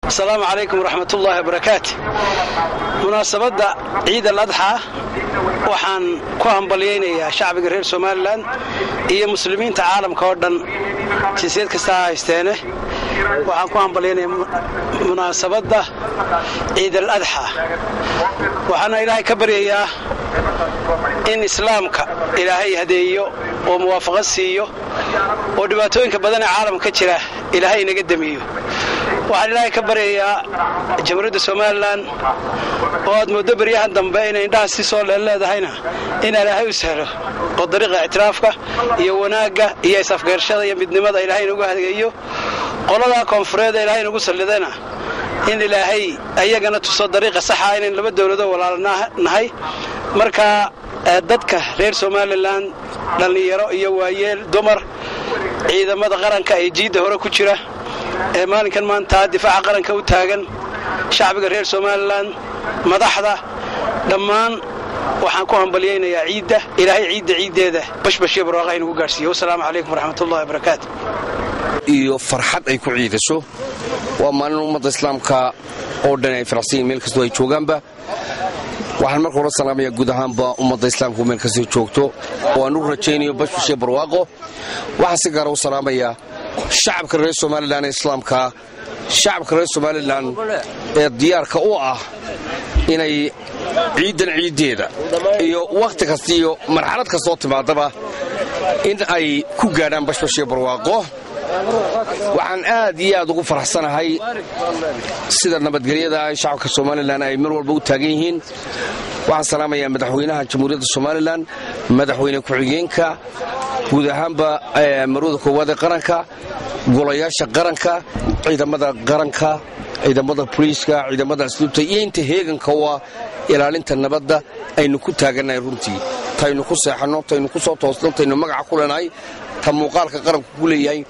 السلام عليكم ورحمة الله وبركاته. مناسبة عيد الأضحى waxaan ku hambalyeynaa shacbiga reer Soomaaliland iyo muslimiinta caalamka oo dhan jinsiyad kasta haysteen waxaan ku hambalyeynaa munaasabada ciid al-adha waxaana ilaahay ka baryayaa in islaamka ilaahay hadeeyo oo muwaafaqad siiyo oo dhibaatooyinka badan ee caalamka jira ilaahay inaga damiyo waxaan ilaahay ka baryayaa jamhuuriyadda Soomaaliland oo aad muddo bariyahan dambe inay indhaha si soo leedahayna in ilaahay u sahlo oo dariiqa i'tiraafka iyo wanaaga iyo isafgarashada iyo midnimada ilaahay inagu hagayo qolada koonfureed ilaahay inagu salidana in ilaahay ayagana tuso dariiqa sax ah in laba dawladood walaalnahay marka dadka reer Soomaaliland dhalinyaro iyo waayeel dumar ciidamada qaranka ay jiida hore ku jira maalinkan maanta difaaca qaranka u taagan shacbiga reer Soomaaliland madaxda dhammaan waxaan ku hambalyeynaa ciidda ilaahay ciideeda bashbash iyo barwaaqo inuu gaarsiiyo. Assalaamu alaykum warahmatullahi wabarakaatuh. iyo farxad ay ku ciidasho waa maalin ummadda islaamka oo dhan ay faraxsan meel kasta ay joogaanba waxaan marka hore salaamayaa guud ahaanba ummadda islaamka meel kasta ay joogto oo aan u rajaynayo bashbash iyo barwaaqo waxaan si gaar ah u salaamayaa shacabka reer Soomaaliland ee islaamka shacabka reer Soomaaliland ee diyaarka u ah inay ciideeda iyo waqti kasta iyo marxalad kasta oo timaadaba in ay ku gaadhaan bashbash iyo barwaaqo waxaan aad iyo aad ugu faraxsanahay sida nabadgelyada shacabka Soomaaliland ay mar walba u taagan yihiin waxaan salaamayaa madaxweynaha jamhuuriyadda Soomaaliland madaxweyne ku-xigeenka guud ahaanba marwada koowaad ee qaranka golayaasha qaranka ciidamada qaranka ciidamada booliiska ciidamada asluubta iyo inta heeganka waa ilaalinta nabadda aynu ku taaganahay runtii taynu ku seexano taynu ku soo toosno taynu magac ku leenahay ta muuqaalka qaranku ku leeyahay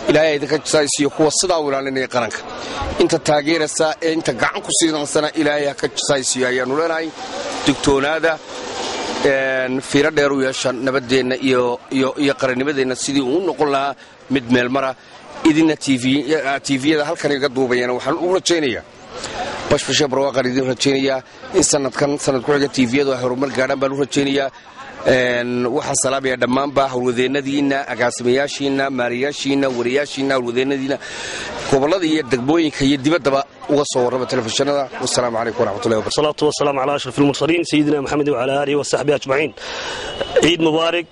ilaahay idinka jisaysiyo kuwa sidaa u ilaalinaya qaranka inta taageeraysa ee inta gacan ku siidansana ilaahay ka jisaysiyo ayaanu leenahay digtoonaada fiiro dheer u yeeshan nabadeenna iyo qarannimadeenna sidii uu noqon lahaa mid meel mara idina TV-yada halkan iga duubayana waxaan u rajaynayaa bashbash barwaaqo idin rajaynayaa in sanadkan sanad ku xiga TV-yadu ay horumar gaadhaan baan u rajaynayaa waxaan salaamayaa dhammaanba hawlwadeennadiina agaasimayaashiina maariyaashiina wariyaashiina hawlwadeennadiina gobolada iyo degmooyinka iyo dibaddaba uga soo warrama telefishinada. Wassalaamu calaykum waraxmatullahi wabarakatuh. Salaatu wassalaam ala ashrafil mursaliin sayyidina Muhammad wa ala alihi wa sahbihi ajma'in. Ciid mubaarak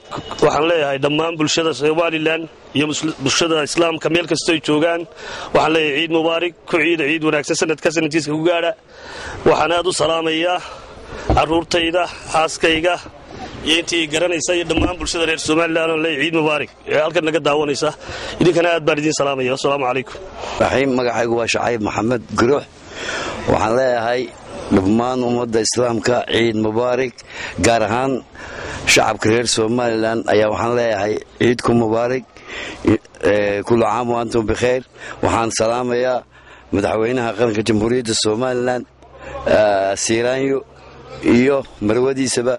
waxaan leeyahay dhammaan bulshada Soomaaliland iyo bulshada islaamka meel kasta ay joogaan waxaan leeyahay ciid mubaarak ku ciid wanaagsan sanadkiisa ku gaadha waxaan aad u salaamayaa caruurtayda xaaskayga iyo intii garanaysa iyo dhammaan bulshada reer Soomaaliland oo leeyahay ciid mubaarak halkan naga daawanaysa idinkana aad baan idin salaamaya. Assalaamu calaykum. magacaygu waa Shacayb Maxamed Guruux waxaan leeyahay dhammaan ummadda islaamka ciid mubaarak gaar ahaan shacabka reer Soomaaliland ayaa waxaan leeyahay ciidku mubaarak kullu caam wa antum bikhair waxaan salaamayaa madaxweynaha qaranka jamhuuriyadda Soomaaliland Siiraanyo iyo marwadiisaba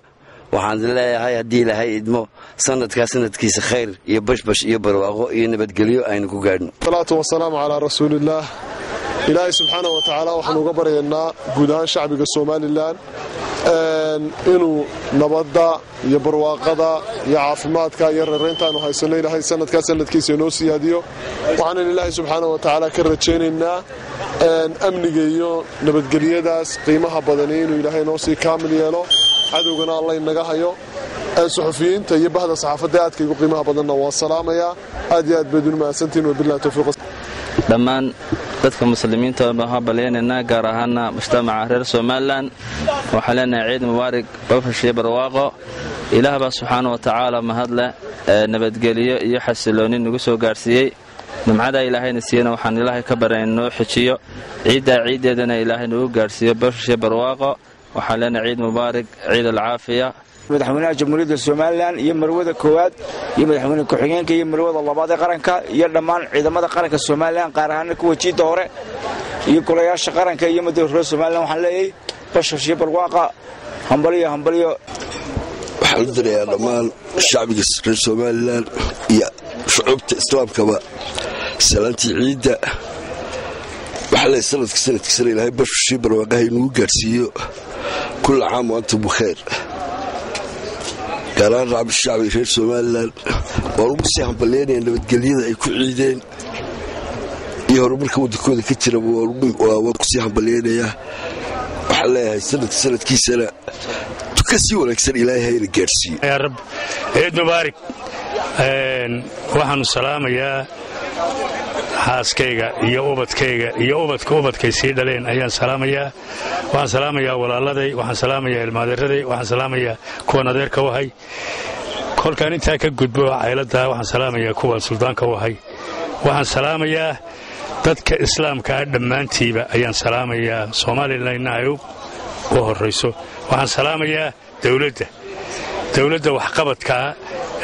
waxaan leeyahay haddii ilaahay idmo sanadkiisa khayr iyo bashbash iyo barwaaqo iyo nabadgelyo aynu ku gaadhno. salaatu wasalaamu calaa rasuulillaah. ilaahay subxaanahu wa tacaala waxaan uga baryaynaa guud ahaan shacbiga Soomaaliland inuu nabadda iyo barwaaqada iyo caafimaadka iyo reerayntaanu haysano ilaahay sanadkiisa inoo siyaadiyo waxaan ilaahay subxaanahu wa tacaala ka rajaynaynaa amniga iyo nabadgelyadaas qiimaha badan inuu ilaahay noo sii kaamil yeelo cadowgana alla inaga hayo suxufiyiinta iyo bahda saxaafadda aadka ugu qiimaha badanna waa salaamayaa aad iyo aad baad u mahadsantihiin wabillahi tawfiiq. dhammaan dadka muslimiinta waxaan baleenaynaa gaar ahaan mujtamaca reer Soomaaliland waxaan leenahay ciid mubaarak bashbash iyo barwaaqo ilaah baa subxaanahu wa tacaala mahadle nabadgeliyo iyo xasilooni nagu soo gaarsiiyay nimcada ilaahayna siiyana waxaan ilaahay ka baryaynaa xijiyo ciideedana ilaahay nagu gaarsiiyo bashbash iyo barwaaqo waxaan leenahay ciid mubaarak ciid al-caafiya. madaxweynaha jamhuuriyadda Soomaaliland iyo marwada koowaad iyo madaxweyne ku-xigeenka iyo marwada labaad ee qaranka iyo dhammaan ciidamada qaranka Soomaaliland qaar ahaan kuwa jiida hore iyo golayaasha qaranka iyo madaxweynaha Soomaaliland waxaan leeyahay bashbash iyo barwaaqo hambaliyo waxaan u dirayaa dhammaan shacbiga reer Soomaaliland iyo shucuubta islaamkaba salaantii ciidda وحلا سنة كسر إلهي بشي برواقه إنه قرسيه كل عام وأنتم بخير. قرار رعب الشعب في سوماليلاند ورمسي عم بليني إنه بتقليده يكون عيدين يهرب لكم ودكود كتير ورمسي عم بليني يا وحلا سنة كيسنا تكسي ولا كسر إلهي هاي القرسيه. يا رب عيد مبارك. وحن السلام يا xaaskayga iyo ubadka ubadkay sii dhaleen ayaan salaamayaa. Waxaan salaamayaa walaaladay, waxaan salaamayaa ilmaadeeraday, waxaan salaamayaa kuwan adeerka wahay. Kolkaan intaa ka gudbo caylada waxaan salaamayaa kuwan suldaanka wahay. Waxaan salaamayaa dadka islaamka dhammaantiiba ayaan salaamayaa. Soomaaliland ay u horeyso. Waxaan salaamayaa dawladda wax qabadka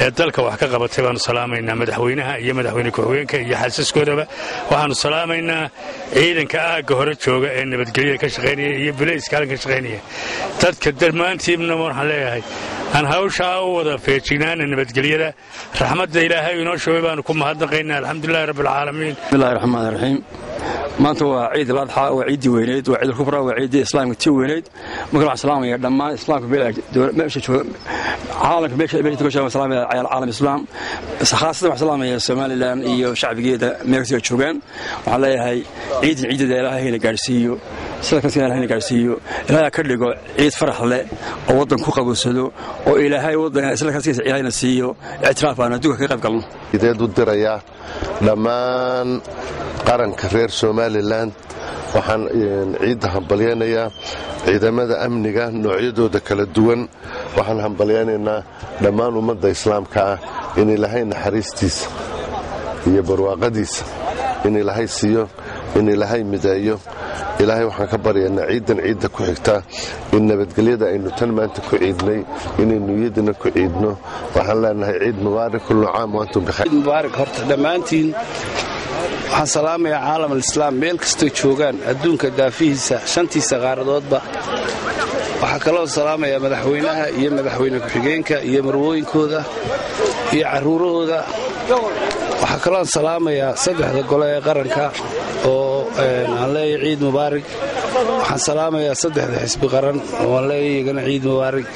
ee dalka wax ka qabatay baan salaamaynaa madaxweynaha iyo madaxweyne ku-xigeenka iyo xasaskoodaba. Waxaanu salaamaynaa ciidanka aaga hore jooga ee nabadgelyada ka shaqeynaya iyo bilayska halka shaqeynaya. dadka dhammaantiibna waxaan leeyahay aan hawsha u wada feejinaana nabadgelyada. raxmadda ilaahay inoo shubay baanu ku mahadnaqaynaa. alxamdulillahi rabbil caalamiin. bismillaahi raxmaani raxiim. maanta waa ciid al-adxa waa ciidii weyneed waa ciid al-kubra waa ciidii islaamka tii weyneed. marka waxaan salaamayaa dhammaan islaamka meesha jooga caalamka meesha jooga salaamaya caalam islaam khaasatan waxaan salaamayaa Soomaaliland iyo shacbigeeda meesha joogaan. waxaan leeyahay ciidda ilaahay ina gaarsiiyo sidoo kale ilaahay ina gaarsiiyo ilaahay ka dhigo ciid farax leh oo wadan ku qabowsado oo ilaahay wadan isla kaasiisa ilaahayna siiyo ictiraaf aan adduunka ka qayb galno. ideed u diraya dhammaan qaranka reer Soomaaliland waxaan ciidda hambalyeynaya ciidamada amniga noocyadooda kala duwan. waxaan hambalyeynaynaa dhammaan ummadda islaamka in ilaahay naxariistiisa iyo barwaaqadiisa in ilaahay siiyo in ilaahay mideeyo. ilaahay waxaan ka baryaynaa ciidda ku xigta in nabadgelyada aynu tan maanta ku ciidnay inaynu iyadana ku ciidno. waxaan leenahay ciid mubaarak kullu caam wa antum bikhair. ciid mubaarak horta dhammaantiin waxaan salaamayaa caalam al-islaam meel kastoo joogaan adduunka daafihiisa shantiisa qaaradoodba. waxaa kaloo salaamayaa madaxweynaha iyo madaxweyne ku-xigeenka iyo marwooyinkooda iyo carruurahooda. waxaa kaloo salaamayaa saddexda gole ee qaranka oo aan leeyahay ciid mubaarak. waxaan salaamayaa saddexda xisbi qaran oo aan leeyahay iyagana ciid mubaarak.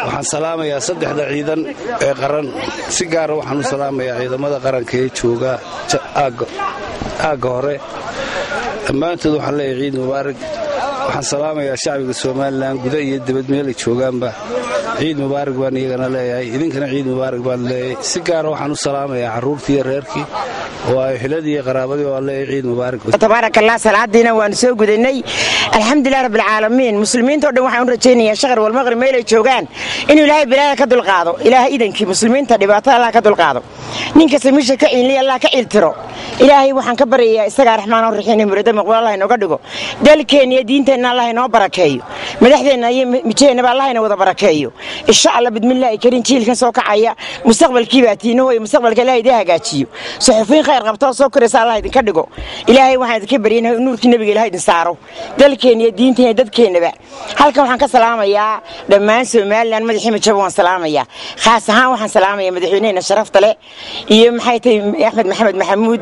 waxaan salaamayaa saddexda ciidan ee qaran. si gaara waxaan u salaamayaa ciidamada qaranka ee jooga aagga hore dhammaantood waxaan leeyahay ciid mubaarak. waxaan salaamayaa shacbiga Soomaaliland guda iyo dibad meel ay joogaanba ciid mubaarak baan iyagana leeyahay. idinkana ciid mubaarak baan leeyahay. si gaara waxaan u salaamayaa carruurtii iyo reerkii oo ay xiladii iyo qaraabadii oo leeyahay ciid mubaarak. tabarakallah salaadiina waan soo gudanay alxamdulillaah rabbil caalamiin. muslimiinta oo dhan waxaan u rajaynayaa shaqar wal maqrib meel ay joogaan inuu ilaahay bilaada ka dulqaado. ilaahay idankii muslimiinta dhibaatada Allah ka dulqaado. ninka samisha ka ciilay Allah ka ciiltiro. ilaahay waxaan ka baryayaa isaga raxmaan oo rixiin murada maqbal Allah inooga dhigo. dalkeena iyo diinteena Allah inoo barakeeyo. madaxdeena iyo mijeena Allah inoo wada barakeeyo. insha Allah bidmillaahi karin jiilkan soo kacaya mustaqbalkii baatiino iyo mustaqbalka ilaahay idin hagaajiyo. suxufiin khayr qabto soo koraysa Allah idinka dhigo. ilaahay waxaan idinka baryaynaa nuurkii nabiga ilaahay idin saaro. dalkeena iyo diinteena dadkeenaba. halkan waxaan ka salaamayaa dhammaan Soomaaliland madaxii majab waan salaamayaa. khaas ahaan waxaan salaamayaa madaxweynaha sharafta leh iyo maxay tahay Axmed Maxamed Maxamuud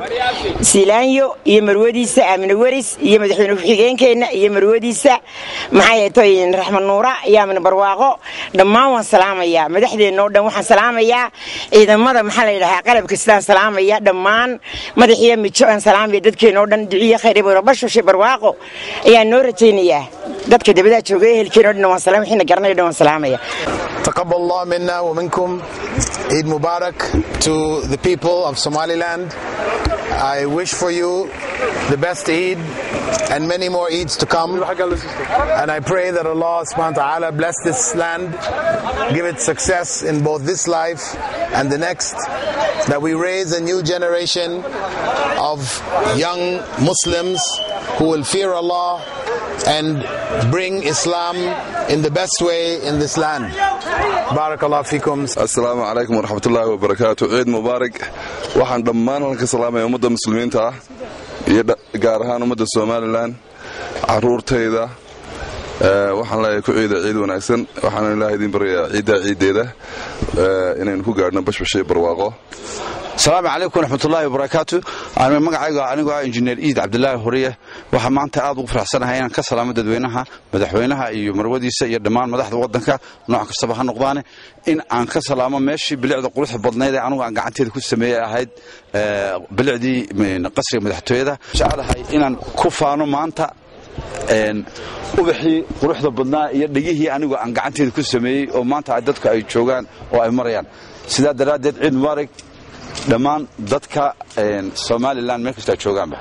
Silaanyo iyo marwadiisa Aamina Waris iyo madaxweyne ku-xigeenkeena iyo marwadiisa maxay tahay Raxmaan Nuura iyo Aamina Barwaaqo. dhammaan waan salaamayaa madaxdeena oo dhan. waxaan salaamayaa ciidamada maxaa la yiraahdaa qalabka sidaan salaamayaa dhammaan madaxiya mijo aan salaamayaa dadkeena oo dhan. duciye khayr iyo basho barwaaqo ayaan noo rajaynayaa. dadka dibadda jooga ehelkeena oo dhan waan salaamayaa garanay dhan waan salaamayaa. تقبل الله منا ومنكم. Eid Mubarak to the people of Somaliland. I wish for you the best Eid and many more Eids to come. And I pray that Allah subhanahu wa ta'ala bless this land, give it success in both this life and the next, that we raise a new generation of young Muslims who will fear Allah and bring Islam in the best way in this land. Barakallahu fikum. Assalamu alaikum wa rahmatullahi wa barakatuh. Eid Mubarak. Waxaan dhammaan halka salaamay ummadda muslimiinta ah iyo gaar ahaan ummadda Soomaaliland caruurtayda. waxaan leeyahay ku ciid wanaagsan. waxaan ilaahay idin baryaa ciideeda inaynu ku gaarno bashbashay barwaaqo. السلام عليكم ورحمة الله وبركاته. أنا مقعد إنجنير إيد عبد الله هورية وحما أنت أضو فرحسنها هنا كسر مدد وينها مدحوينها يمرودي سير دمان مدح ودنك نوع كسبها النقدانة إن عن كسر ما ماشي بلعد قروح بدنا إذا أنا عن قعدت كل سمية هيد بلعدي من قصر مدحتوي هذا شعر هاي إن كفانو ما أنت وبحي قروح بدنا يدقيه أنا عن قعدت كل سمية وما أنت عددك أي شوغان أو أي مريان سيدا درادة عيد مبارك dhammaan dadka Soomaaliland meel kasta joogaanba